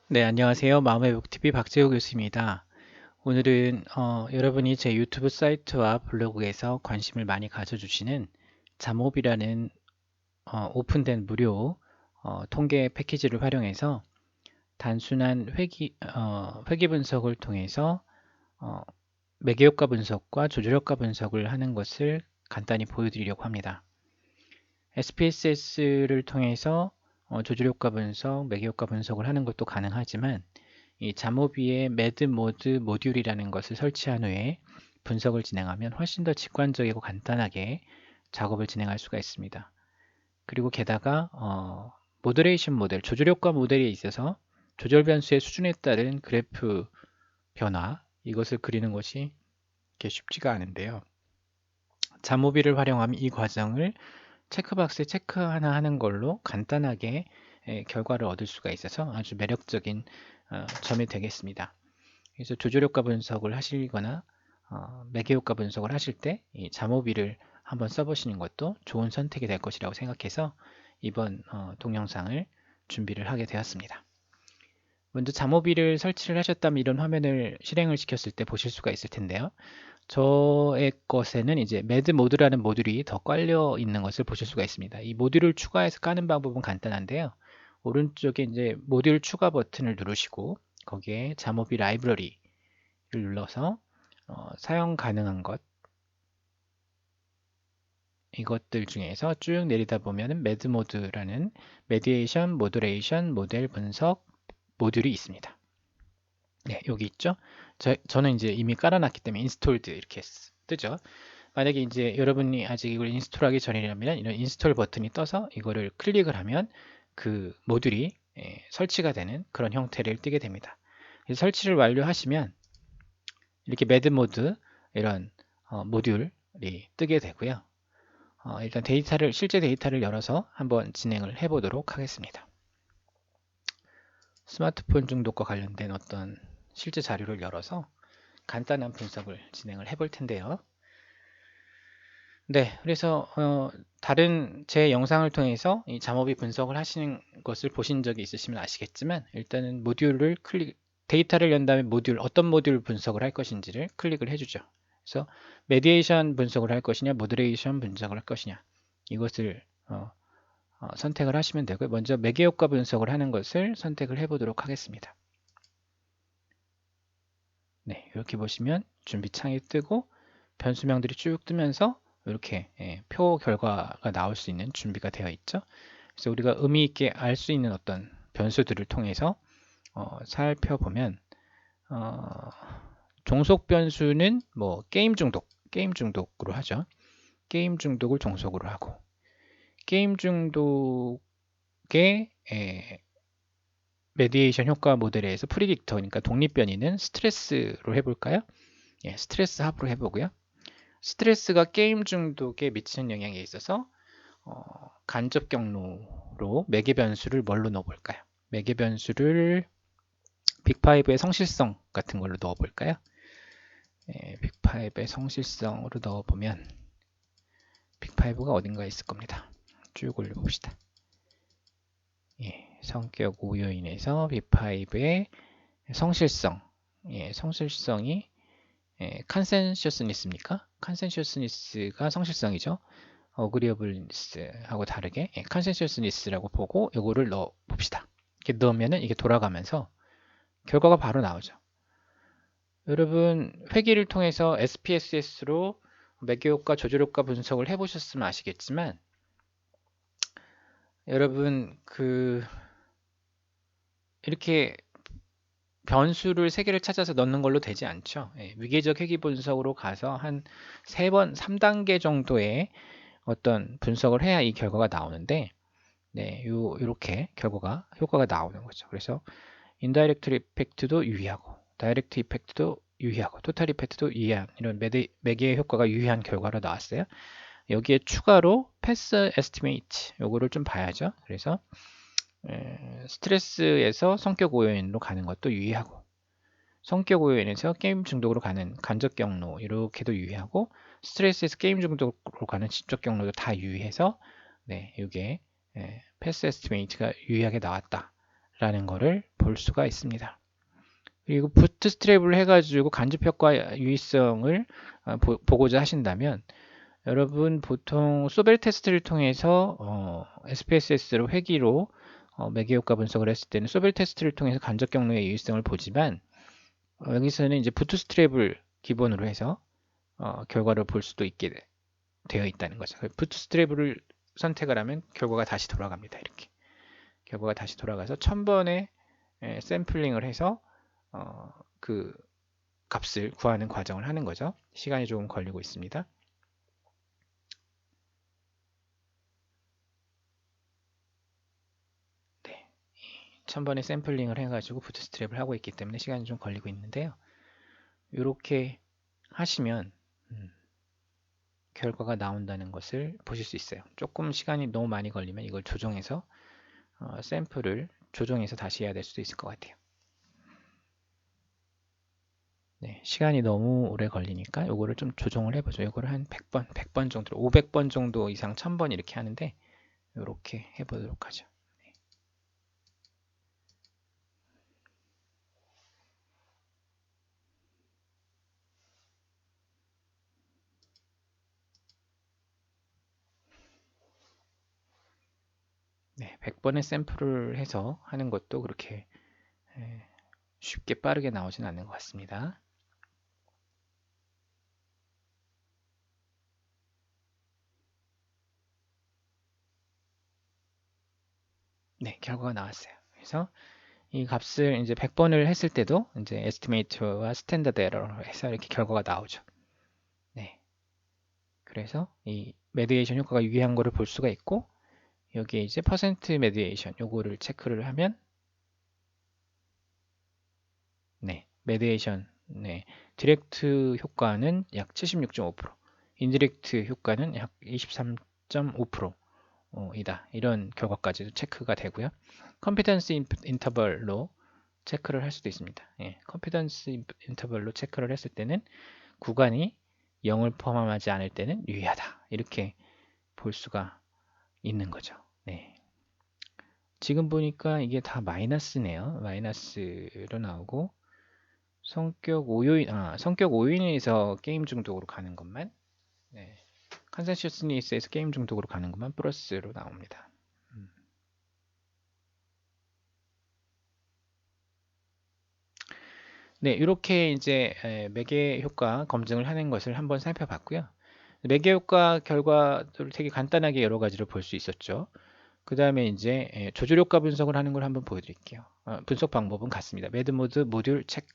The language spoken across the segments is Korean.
네, 안녕하세요. 마음의 북TV 박재호 교수입니다. 오늘은 여러분이 제 유튜브 사이트와 블로그에서 관심을 많이 가져주시는 잠옵이라는 오픈된 무료 통계 패키지를 활용해서 단순한 회귀 분석을 통해서 어, 매개효과 분석과 조절효과 분석을 하는 것을 간단히 보여드리려고 합니다. SPSS를 통해서 조절효과 분석, 매개효과 분석을 하는 것도 가능하지만 이 잠오비의 매드 모드 모듈이라는 것을 설치한 후에 분석을 진행하면 훨씬 더 직관적이고 간단하게 작업을 진행할 수가 있습니다. 그리고 게다가 모더레이션 모델, 조절효과 모델에 있어서 조절 변수의 수준에 따른 그래프 변화, 이것을 그리는 것이 이렇게 쉽지가 않은데요. 잠오비를 활용하면 이 과정을 체크박스에 체크 하나 하는 걸로 간단하게 결과를 얻을 수가 있어서 아주 매력적인 점이 되겠습니다. 그래서 조절효과 분석을 하시거나 매개효과 분석을 하실 때 이 잠오비를 한번 써보시는 것도 좋은 선택이 될 것이라고 생각해서 이번 동영상을 준비를 하게 되었습니다. 먼저 잠오비를 설치를 하셨다면 이런 화면을 실행을 시켰을 때 보실 수가 있을 텐데요. 저의 것에는 이제 매드 모드라는 모듈이 더 깔려 있는 것을 보실 수가 있습니다. 이 모듈을 추가해서 까는 방법은 간단한데요. 오른쪽에 이제 모듈 추가 버튼을 누르시고 거기에 잠오비 라이브러리를 눌러서 사용 가능한 것 이것들 중에서 쭉 내리다 보면 매드 모드라는 메디에이션, 모듈레이션, 모델 분석 모듈이 있습니다. 네, 여기 있죠. 저는 이제 이미 깔아놨기 때문에 인스톨드 이렇게 뜨죠. 만약에 이제 여러분이 아직 이걸 인스톨하기 전이라면 이런 인스톨 버튼이 떠서 이거를 클릭을 하면 그 모듈이 설치가 되는 그런 형태를 띠게 됩니다. 설치를 완료하시면 이렇게 매드 모드 이런 모듈이 뜨게 되고요. 일단 실제 데이터를 열어서 한번 진행을 해 보도록 하겠습니다. 스마트폰 중독과 관련된 어떤 실제 자료를 열어서 간단한 분석을 진행을 해 볼 텐데요. 네, 그래서 다른 제 영상을 통해서 이 잠오비 분석을 하시는 것을 보신 적이 있으시면 아시겠지만 일단은 데이터를 연 다음에 어떤 모듈 분석을 할 것인지를 클릭을 해주죠. 그래서 메디에이션 분석을 할 것이냐, 모더레이션 분석을 할 것이냐 이것을 선택을 하시면 되고요. 먼저 매개효과 분석을 하는 것을 선택을 해보도록 하겠습니다. 네, 이렇게 보시면 준비창이 뜨고 변수명들이 쭉 뜨면서 이렇게 표 결과가 나올 수 있는 준비가 되어 있죠. 그래서 우리가 의미 있게 알 수 있는 어떤 변수들을 통해서 살펴보면 종속 변수는 뭐 게임 중독으로 하죠. 게임 중독을 종속으로 하고 게임 중독의 메디에이션 효과 모델에서 프리딕터, 그러니까 독립변이는 스트레스로 해볼까요? 예, 스트레스 합으로 해보고요. 스트레스가 게임 중독에 미치는 영향에 있어서 간접 경로로 매개 변수를 뭘로 넣어볼까요? 매개 변수를 빅5의 성실성 같은 걸로 넣어볼까요? 예, 빅5의 성실성으로 넣어보면 빅5가 어딘가에 있을 겁니다. 쭉 올려봅시다. 예, 성격 오요인에서 빅5의 성실성, 예, 성실성이 컨센셔스니스입니까? 컨센셔스니스가 성실성이죠. 어그리어블니스하고 다르게 컨센셔스니스라고 보고 이거를 넣어 봅시다. 이렇게 넣으면은 이게 돌아가면서 결과가 바로 나오죠. 여러분 회계를 통해서 SPSS로 매개효과, 조절효과 분석을 해보셨으면 아시겠지만 여러분 이렇게 변수를 3개를 찾아서 넣는 걸로 되지 않죠. 위계적 회계 분석으로 가서 한 3번, 3단계 정도의 어떤 분석을 해야 이 결과가 나오는데 네, 요렇게 효과가 나오는 거죠. 그래서 인다이렉트 이펙트도 유의하고 다이렉트 이펙트도 유의하고 토탈 이펙트도 유의한 이런 매개의 효과가 유의한 결과로 나왔어요. 여기에 추가로 패스 에스티메이트 요거를 좀 봐야죠. 그래서 스트레스에서 성격 오요인으로 가는 것도 유의하고 성격 오요인에서 게임 중독으로 가는 간접 경로 이렇게도 유의하고 스트레스에서 게임 중독으로 가는 지적 경로도 다 유의해서 네, 이게 패스 에스티메이트가 유의하게 나왔다 라는 거를 볼 수가 있습니다. 그리고 부트스트랩을 해가지고 간접효과 유의성을 보고자 하신다면 여러분 보통 소벨 테스트를 통해서 SPSS로 회귀로 매개효과 분석을 했을 때는 소벨 테스트를 통해서 간접 경로의 유의성을 보지만 여기서는 이제 부트스트랩을 기본으로 해서 결과를 볼 수도 있게 되어 있다는 거죠. 부트스트랩을 선택을 하면 결과가 다시 돌아갑니다. 이렇게 결과가 다시 돌아가서 1000번의 샘플링을 해서 그 값을 구하는 과정을 하는 거죠. 시간이 조금 걸리고 있습니다. 네, 1000번의 샘플링을 해가지고 부트스트랩을 하고 있기 때문에 시간이 좀 걸리고 있는데요. 이렇게 하시면 결과가 나온다는 것을 보실 수 있어요. 조금 시간이 너무 많이 걸리면 이걸 조정해서 샘플을 조정해서 다시 해야 될 수도 있을 것 같아요. 네, 시간이 너무 오래 걸리니까 이거를 좀 조정을 해보죠. 이거를 한 100번 정도, 500번 정도 이상 1000번 이렇게 하는데 이렇게 해보도록 하죠. 네, 100번의 샘플을 해서 하는 것도 그렇게 쉽게 빠르게 나오진 않는 것 같습니다. 네, 결과가 나왔어요. 그래서 이 값을 이제 100번을 했을 때도 이제 에스티메이트와 스탠다드 에러로 해서 이렇게 결과가 나오죠. 네. 그래서 이 메디에이션 효과가 유의한 거를 볼 수가 있고 여기에 이제 퍼센트 메디에이션 요거를 체크를 하면 네, 메디에이션 네, 디렉트 효과는 약 76.5%, 인디렉트 효과는 약 23.5% 이다. 이런 결과까지도 체크가 되고요. 컴피던스 인터벌로 체크를 할 수도 있습니다. 예, 컴피던스 인터벌로 체크를 했을 때는 구간이 0을 포함하지 않을 때는 유의하다. 이렇게 볼 수가 있는 거죠. 네. 지금 보니까 이게 다 마이너스네요. 마이너스로 나오고 성격 오인에서 게임 중독으로 가는 것만 네. 컨센셔스니스에서 게임 중독으로 가는 것만 플러스로 나옵니다. 네, 이렇게 이제 매개 효과 검증을 하는 것을 한번 살펴봤고요. 매개 효과 결과를 되게 간단하게 여러 가지로 볼 수 있었죠. 그 다음에 이제 조절 효과 분석을 하는 걸 한번 보여드릴게요. 분석 방법은 같습니다. 매드 모드 모듈 체크,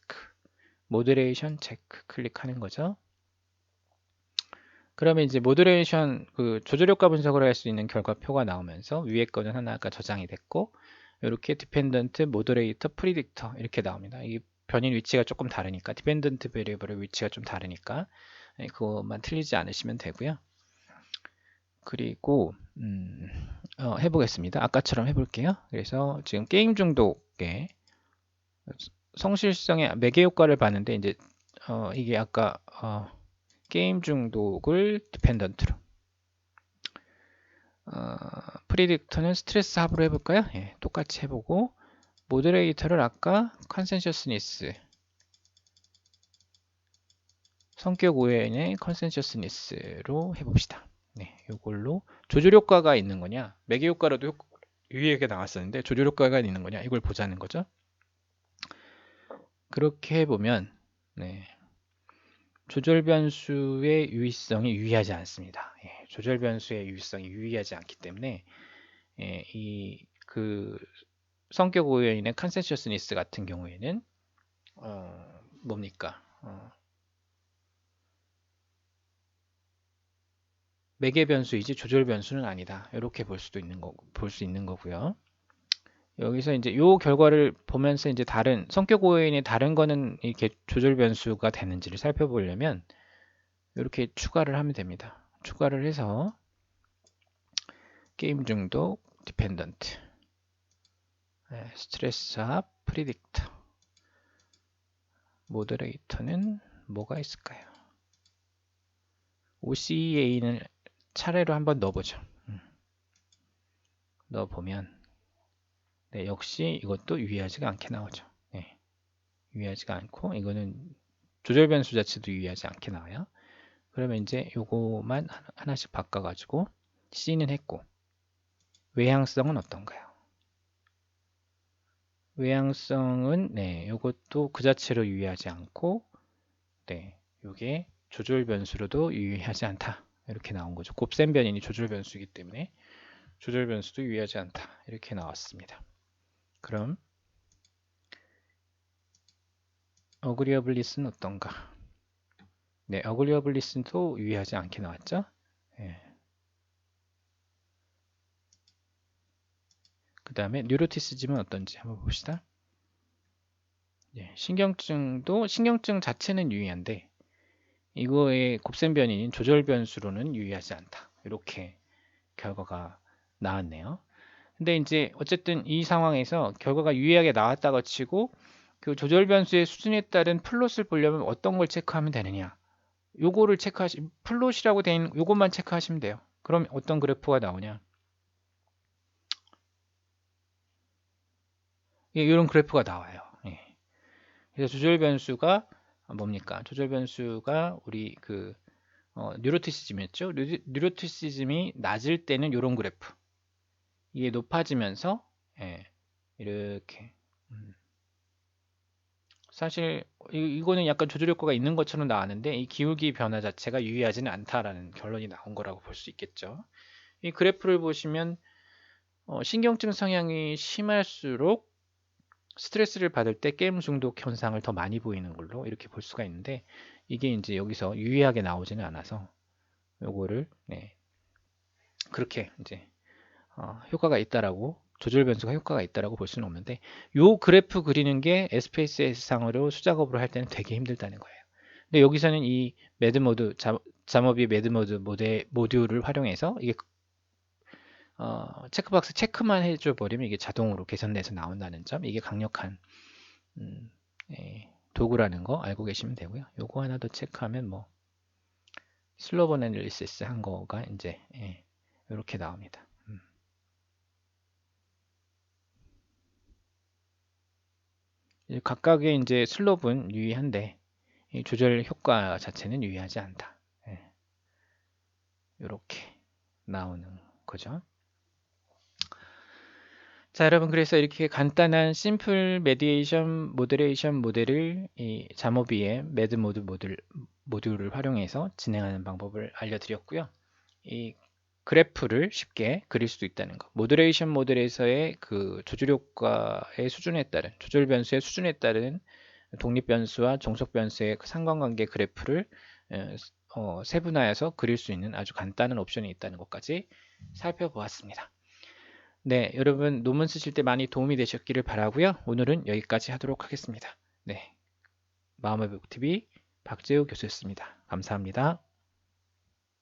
모듈레이션 체크 클릭하는 거죠. 그러면 이제 모듈레이션 그 조절 효과 분석을 할 수 있는 결과표가 나오면서 위에 거는 하나가 저장이 됐고 이렇게 디펜던트 모더레이터 프리딕터 이렇게 나옵니다. 이 변인 위치가 조금 다르니까 디펜던트 베리어블의 위치가 좀 다르니까 그것만 틀리지 않으시면 되고요. 그리고 해보겠습니다. 아까처럼 해볼게요. 그래서 지금 게임 중독의 성실성의 매개 효과를 봤는데 이제 이게 아까 게임 중독을 디펜던트로 프리딕터는 스트레스 합으로 해볼까요? 예, 똑같이 해보고 모더레이터를 아까 컨센셔스니스 성격 오해의 컨센셔스니스로 해봅시다. 네, 이걸로 조절 효과가 있는 거냐 매개 효과로도 유의하게 나왔었는데 조절 효과가 있는 거냐 이걸 보자는 거죠. 그렇게 해보면 네, 조절 변수의 유의성이 유의하지 않습니다. 예, 조절 변수의 유의성이 유의하지 않기 때문에 예, 이그 성격 오해인의 컨센셔스니스 같은 경우에는 뭡니까? 매개 변수이지 조절 변수는 아니다. 이렇게 볼 수 있는 거고요. 여기서 이제 요 결과를 보면서 이제 다른 성격 오해인의 다른 거는 이렇게 조절 변수가 되는지를 살펴보려면 이렇게 추가를 하면 됩니다. 추가를 해서 게임 중독 디펜던트 스트레스 합 프리딕터 모더레이터는 뭐가 있을까요? OCA는 차례로 한번 넣어보죠. 넣어보면 네, 역시 이것도 유의하지가 않게 나오죠. 네, 유의하지가 않고 이거는 조절 변수 자체도 유의하지 않게 나와요. 그러면 이제 요거만 하나씩 바꿔가지고 C는 했고 외향성은 어떤가요? 외향성은 네, 요것도 그 자체로 유의하지 않고 네, 요게 조절 변수로도 유의하지 않다. 이렇게 나온 거죠. 곱셈 변인이 조절 변수이기 때문에 조절 변수도 유의하지 않다. 이렇게 나왔습니다. 그럼 어그리어블리스는 어떤가? 네, 어그리어블리스도 유의하지 않게 나왔죠. 네. 그 다음에 뉴로티시즘은 어떤지 한번 봅시다. 네, 신경증 자체는 유의한데 이거의 곱셈 변인인 조절 변수로는 유의하지 않다. 이렇게 결과가 나왔네요. 근데 이제 어쨌든 이 상황에서 결과가 유의하게 나왔다고 치고 그 조절 변수의 수준에 따른 플롯을 보려면 어떤 걸 체크하면 되느냐? 요거를 플롯이라고 돼 있는 요것만 체크하시면 돼요. 그럼 어떤 그래프가 나오냐? 예, 이런 그래프가 나와요. 예. 그래서 조절 변수가 뭡니까? 조절 변수가 우리 그 뉴로티시즘이었죠? 뉴로티시즘이 낮을 때는 이런 그래프. 이게 높아지면서 예, 이렇게 사실 이거는 약간 조절 효과가 있는 것처럼 나왔는데 이 기울기 변화 자체가 유의하지는 않다라는 결론이 나온 거라고 볼 수 있겠죠. 이 그래프를 보시면 신경증 성향이 심할수록 스트레스를 받을 때 게임 중독 현상을 더 많이 보이는 걸로 이렇게 볼 수가 있는데 이게 이제 여기서 유의하게 나오지는 않아서 요거를 네, 그렇게 이제 효과가 있다라고 조절 변수가 효과가 있다라고 볼 수는 없는데 요 그래프 그리는 게 SPSS 상으로 수작업으로 할 때는 되게 힘들다는 거예요. 근데 여기서는 이 매드모드 잠업이 매드모드 모듈을 활용해서 이게 체크박스 체크만 해줘 버리면 이게 자동으로 개선돼서 나온다는 점 이게 강력한 도구라는 거 알고 계시면 되고요. 요거 하나 더 체크하면 뭐 슬로번 애널리시스 한 거가 이제 이렇게 나옵니다. 각각의 이제 슬롭은 유의한데 이 조절 효과 자체는 유의하지 않다. 이렇게 나오는 거죠. 자, 여러분 그래서 이렇게 간단한 심플 메디에이션 모듈레이션 모델을 이 잠오비의 매드 모듈을 활용해서 진행하는 방법을 알려드렸고요. 이 그래프를 쉽게 그릴 수도 있다는 거. 모듈레이션 모델에서의 그 조절 효과의 수준에 따른 조절 변수의 수준에 따른 독립 변수와 종속 변수의 상관관계 그래프를 세분화해서 그릴 수 있는 아주 간단한 옵션이 있다는 것까지 살펴보았습니다. 네, 여러분 논문 쓰실 때 많이 도움이 되셨기를 바라고요. 오늘은 여기까지 하도록 하겠습의 네, 마음의 복TV 박재우 교수였습니다. 감사합니다.